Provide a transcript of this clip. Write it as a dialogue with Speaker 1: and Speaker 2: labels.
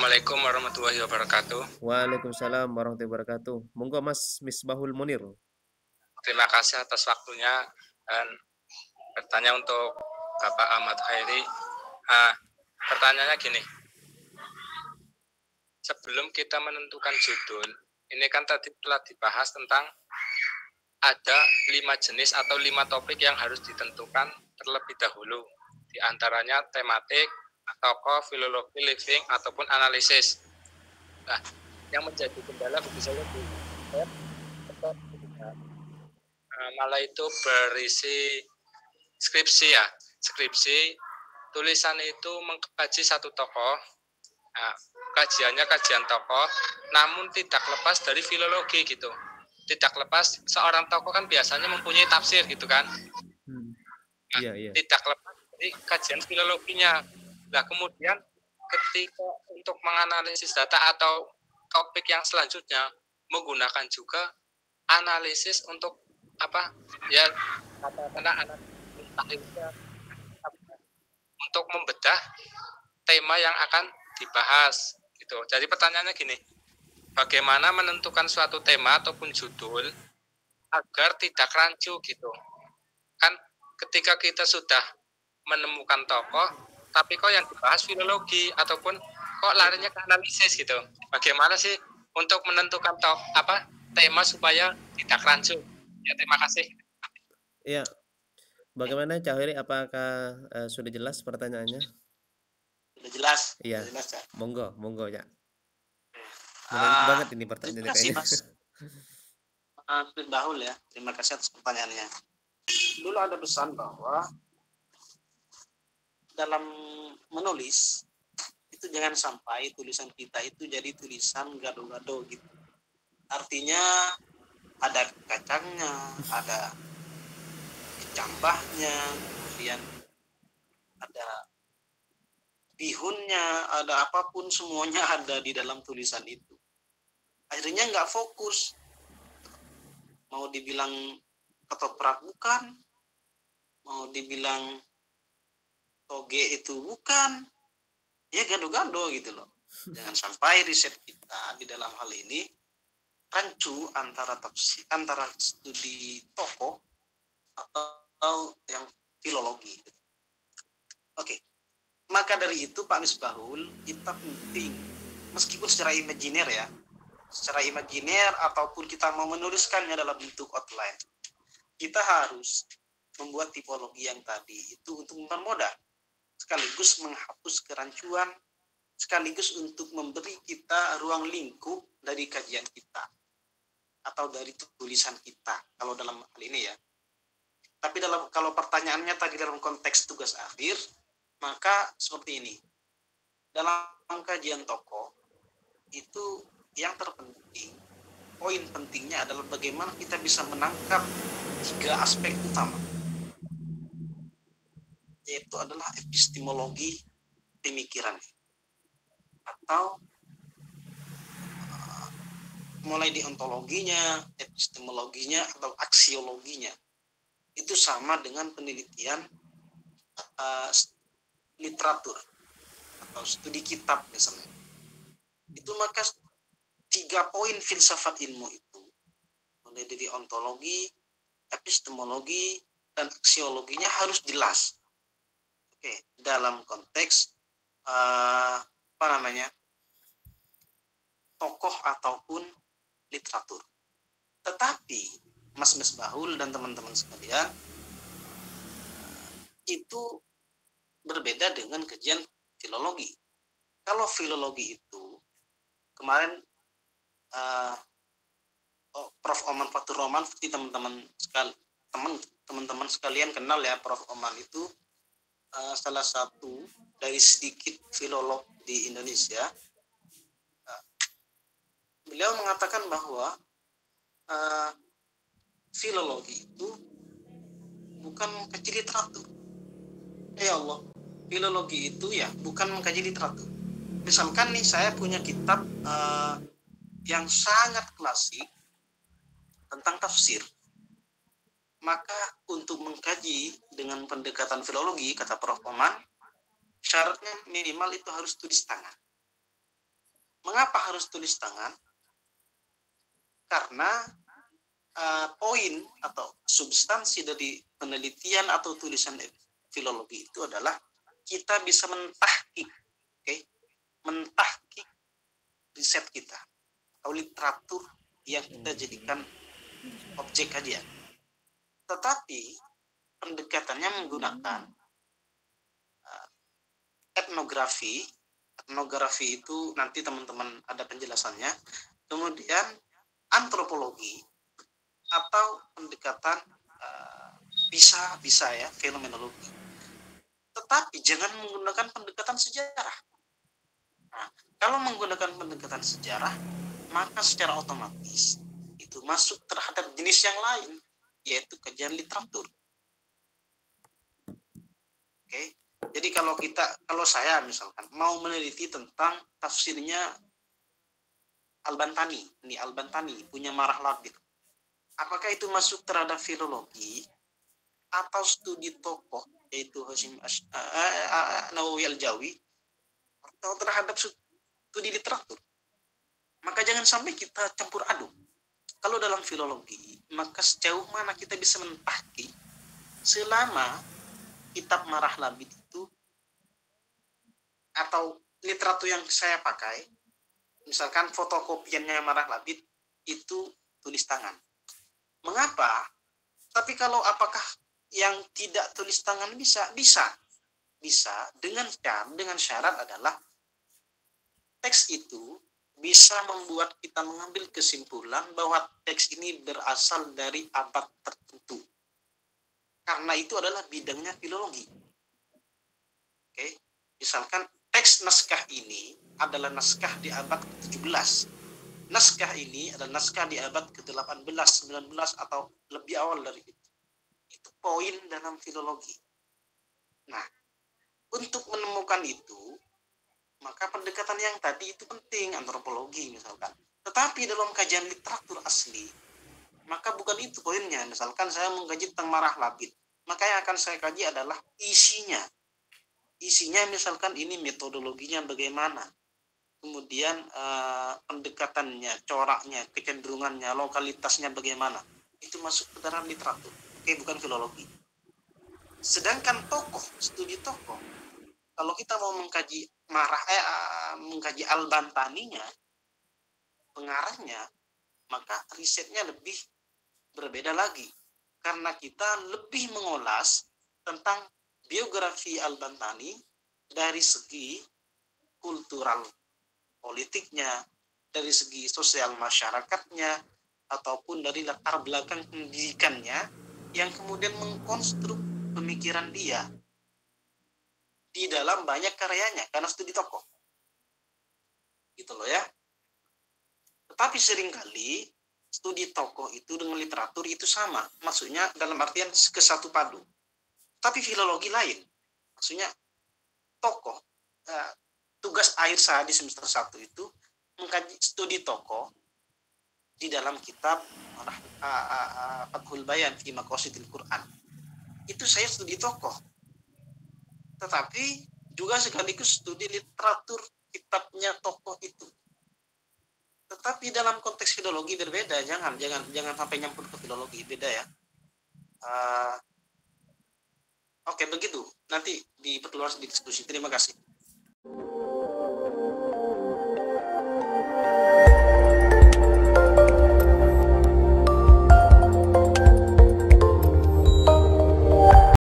Speaker 1: Assalamualaikum warahmatullahi wabarakatuh.
Speaker 2: Waalaikumsalam warahmatullahi wabarakatuh. Monggo Mas Misbahul Munir.
Speaker 1: Terima kasih atas waktunya dan bertanya untuk Bapak Ahmad Khairi. Pertanyaannya gini, sebelum kita menentukan judul, ini kan tadi telah dibahas tentang ada 5 jenis atau 5 topik yang harus ditentukan terlebih dahulu. Di antaranya tematik, tokoh, filologi, living, ataupun analisis. Nah, yang menjadi kendala bagi saya malah itu berisi skripsi ya. Skripsi, tulisan itu mengkaji satu tokoh. Nah, kajiannya kajian tokoh, namun tidak lepas dari filologi gitu. Tidak lepas, seorang tokoh kan biasanya mempunyai tafsir gitu kan. Tidak lepas dari kajian filologinya. Nah, kemudian ketika untuk menganalisis data atau topik yang selanjutnya menggunakan juga analisis untuk apa ya, katakanlah untuk membedah tema yang akan dibahas gitu. Jadi pertanyaannya gini, bagaimana menentukan suatu tema ataupun judul agar tidak rancu gitu. Kan ketika kita sudah menemukan tokoh, tapi kok yang dibahas filologi ataupun kok larinya ke analisis gitu. Bagaimana sih untuk menentukan tema supaya tidak rancu? Ya, terima kasih.
Speaker 2: Iya. Bagaimana Cak Heri? Apakah sudah jelas pertanyaannya?
Speaker 3: Sudah jelas.
Speaker 2: Iya.
Speaker 3: Sudah jelas, Cak.
Speaker 2: Monggo ya. Menarik banget ini pertanyaannya kayaknya.
Speaker 3: Mas Bahul ya, terima kasih atas pertanyaannya. Dulu ada pesan bahwa dalam menulis itu jangan sampai tulisan kita itu jadi tulisan gado-gado gitu. Artinya ada kacangnya, ada kecambahnya, kemudian ada bihunnya, ada apapun, semuanya ada di dalam tulisan itu. Akhirnya nggak fokus. Mau dibilang ketoprak bukan, mau dibilang toge itu bukan, ya gado-gado gitu loh. Jangan sampai riset kita di dalam hal ini rancu antara studi tokoh atau yang filologi. Oke. Maka dari itu Pak Misbahul, kita penting meskipun secara imajiner ya, secara imajiner ataupun kita mau menuliskannya dalam bentuk outline, kita harus membuat tipologi yang tadi itu untuk mempermudah, sekaligus menghapus kerancuan, sekaligus untuk memberi kita ruang lingkup dari kajian kita atau dari tulisan kita kalau dalam hal ini ya. Tapi kalau pertanyaannya tadi dalam konteks tugas akhir, maka seperti ini. Dalam kajian tokoh itu yang terpenting, poin pentingnya adalah bagaimana kita bisa menangkap 3 aspek utama, yaitu adalah epistemologi pemikiran atau mulai di ontologinya, epistemologinya atau aksiologinya. Itu sama dengan penelitian literatur atau studi kitab misalnya. Itu maka 3 poin filsafat ilmu itu, mulai dari ontologi, epistemologi, dan aksiologinya harus jelas. Oke, dalam konteks tokoh ataupun literatur. Tetapi Mas Misbahul dan teman-teman sekalian, itu berbeda dengan kajian filologi. Kalau filologi itu kemarin Prof. Oman Fatur Rahman, seperti teman-teman sekalian kenal ya, Prof. Oman itu salah satu dari sedikit filolog di Indonesia. Beliau mengatakan bahwa filologi itu bukan mengkaji literatur. Ya Allah, filologi itu ya bukan mengkaji literatur. Misalkan nih saya punya kitab yang sangat klasik tentang tafsir. Maka untuk mengkaji dengan pendekatan filologi, kata Prof. Oman, syaratnya minimal itu harus tulis tangan. Mengapa harus tulis tangan? Karena poin atau substansi dari penelitian atau tulisan filologi itu adalah kita bisa mentahkik, mentahkik riset kita atau literatur yang kita jadikan objek kajian. Tetapi pendekatannya menggunakan etnografi. Etnografi itu nanti teman-teman ada penjelasannya. Kemudian antropologi atau pendekatan bisa ya fenomenologi. Tetapi jangan menggunakan pendekatan sejarah. Nah, kalau menggunakan pendekatan sejarah, maka secara otomatis itu masuk terhadap jenis yang lain, yaitu kajian literatur. Oke. Jadi kalau saya misalkan mau meneliti tentang tafsirnya Al-Bantani, ini Al-Bantani punya Marah Labid. Apakah itu masuk terhadap filologi atau studi tokoh, yaitu Hasyim Nawawi Al-Jawi, atau terhadap studi literatur? Maka jangan sampai kita campur aduk. Kalau dalam filologi, maka sejauh mana kita bisa mentahki selama kitab Marah Labid itu atau literatur yang saya pakai, misalkan fotokopiannya Marah Labid itu tulis tangan. Mengapa? Tapi kalau apakah yang tidak tulis tangan bisa? Bisa dengan syarat adalah teks itu bisa membuat kita mengambil kesimpulan bahwa teks ini berasal dari abad tertentu. Karena itu adalah bidangnya filologi. Oke, misalkan teks naskah ini adalah naskah di abad ke-17. Naskah ini adalah naskah di abad ke-18, 19 atau lebih awal dari itu. Itu poin dalam filologi. Nah, untuk menemukan itu, maka pendekatan yang tadi itu penting, antropologi misalkan. Tetapi dalam kajian literatur asli, maka bukan itu poinnya. Misalkan saya mengkaji tentang Marah Labid, maka yang akan saya kaji adalah isinya. Isinya misalkan ini metodologinya bagaimana, kemudian pendekatannya, coraknya, kecenderungannya, lokalitasnya bagaimana. Itu masuk ke dalam literatur. Oke, bukan filologi. Sedangkan tokoh, studi tokoh, kalau kita mau mengkaji mengkaji Al-Bantaninya, pengarahnya, maka risetnya lebih berbeda lagi. Karena kita lebih mengulas tentang biografi Al-Bantani dari segi kultural politiknya, dari segi sosial masyarakatnya, ataupun dari latar belakang pendidikannya yang kemudian mengkonstruk pemikiran dia di dalam banyak karyanya karena studi tokoh. Gitu loh ya. Tetapi seringkali studi tokoh itu dengan literatur itu sama. Maksudnya dalam artian kesatu padu. Tapi filologi lain. Maksudnya tokoh, tugas akhir saya di semester 1 itu mengkaji studi tokoh di dalam kitab Fathul Bayan fi Maqasidil Quran. Itu saya studi tokoh. Tetapi juga sekaligus studi literatur kitabnya tokoh itu. Tetapi dalam konteks filologi berbeda. Jangan sampai nyampur ke filologi, beda ya. Oke, begitu. Nanti diperluas di diskusi. Terima kasih.